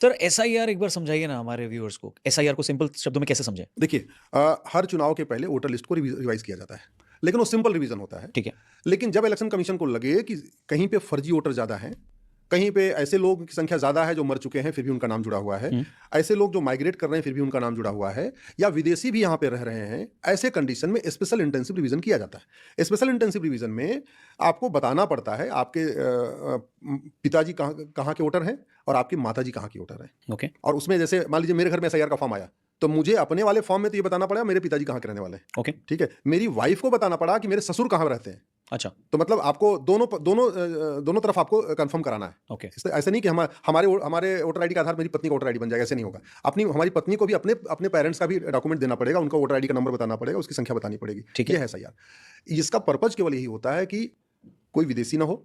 Sir SIR एक बार समझाइए ना हमारे व्यूअर्स को। एसआईआर को सिंपल शब्दों में कैसे समझें? देखिए हर चुनाव के पहले वोटर लिस्ट को रिवाइज किया जाता है, लेकिन वो सिंपल रिवीजन होता है। ठीक है। लेकिन जब इलेक्शन कमीशन को लगे कि कहीं पे फर्जी वोटर ज़्यादा हैं, कहीं पे ऐसे लोगों की संख्या ज़्यादा है जो मर चुके हैं फिर भी उनका नाम जुड़ा हुआ है, हुँ। ऐसे लोग जो माइग्रेट कर रहे हैं फिर भी उनका नाम जुड़ा हुआ है, या विदेशी भी यहाँ पे रह रहे हैं, ऐसे कंडीशन में स्पेशल इंटेंसिव रिवीजन किया जाता है। स्पेशल इंटेंसिव रिवीजन में आपको बताना पड़ता है आपके पिताजी कहाँ कहाँ के वोटर हैं और आपकी माताजी कहाँ की वोटर हैं। ओके। और उसमें जैसे मान लीजिए मेरे घर में एसआईआर का फॉर्म आया, तो मुझे अपने वाले फॉर्म में तो ये बताना पड़ेगा मेरे पिताजी कहाँ के रहने वाले हैं। ओके। ठीक है, मेरी वाइफ को बताना पड़ा कि मेरे ससुर कहाँ रहते हैं। अच्छा। तो मतलब आपको दोनों तरफ आपको कंफर्म कराना है। ओके। ऐसे नहीं कि हमारे वोटर आईडी के आधार मेरी पत्नी का वोटर आईडी बन जाएगा, ऐसे नहीं होगा। हमारी पत्नी को भी अपने अपने पेरेंट्स का भी डॉक्यूमेंट देना पड़ेगा, उनका वोटर आईडी का नंबर बताना पड़ेगा, उसकी संख्या बतानी पड़ेगी। ठीक ये है। है एसआईआर। इसका पर्पज केवल यही होता है कि कोई विदेशी ना हो,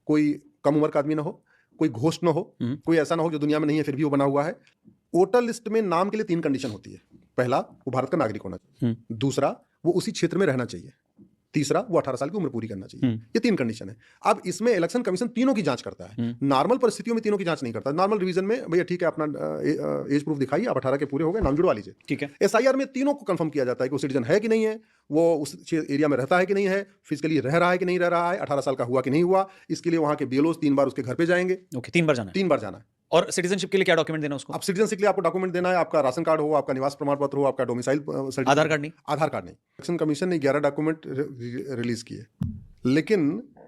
कोई कम उम्र का आदमी ना हो, कोई घोस्ट ना हो, हुँ। कोई ऐसा ना हो जो दुनिया में नहीं है फिर भी वो बना हुआ है। वोटर लिस्ट में नाम के लिए 3 कंडीशन होती है। पहला, वो भारत का नागरिक होना चाहिए। हुँ। दूसरा, वो उसी क्षेत्र में रहना चाहिए। तीसरा, वो 18 साल की उम्र पूरी करना चाहिए। हुँ। ये 3 कंडीशन है। अब इसमें इलेक्शन कमीशन तीनों की जांच करता है। हुँ। नॉर्मल परिस्थितियों में तीनों की जांच नहीं करता। नॉर्मल रिवीजन में भैया ठीक है, अपना एज प्रूफ दिखाइए, आप 18 के पूरे हो गए, नाम जुड़वा लीजिए। ठीक है। एसआईआर में तीनों को कंफर्म किया जाता है कि वो सिटीजन है कि नहीं है, वो उस एरिया में रहता है कि नहीं है, फिजिकली रह रहा है कि नहीं रह रहा है, 18 साल का हुआ कि नहीं हुआ। इसके लिए वहां के बीएलओ 3 बार उसके घर पे जाएंगे। ओके, 3 बार जाना है। 3 बार जाना है। और सिटीजनशिप के लिए क्या डॉक्यूमेंट देना है उसको? अब सिटीजनशिप के लिए आपको डॉक्यूमेंट देना है, आपका राशन कार्ड हो, आपका निवास प्रमाण पत्र हो, आपका डोमिसाइल सर्टिफिकेट। आधार कार्ड नहीं? आधार कार्ड नहीं। इलेक्शन कमीशन ने 11 डॉक्यूमेंट रिलीज किए, लेकिन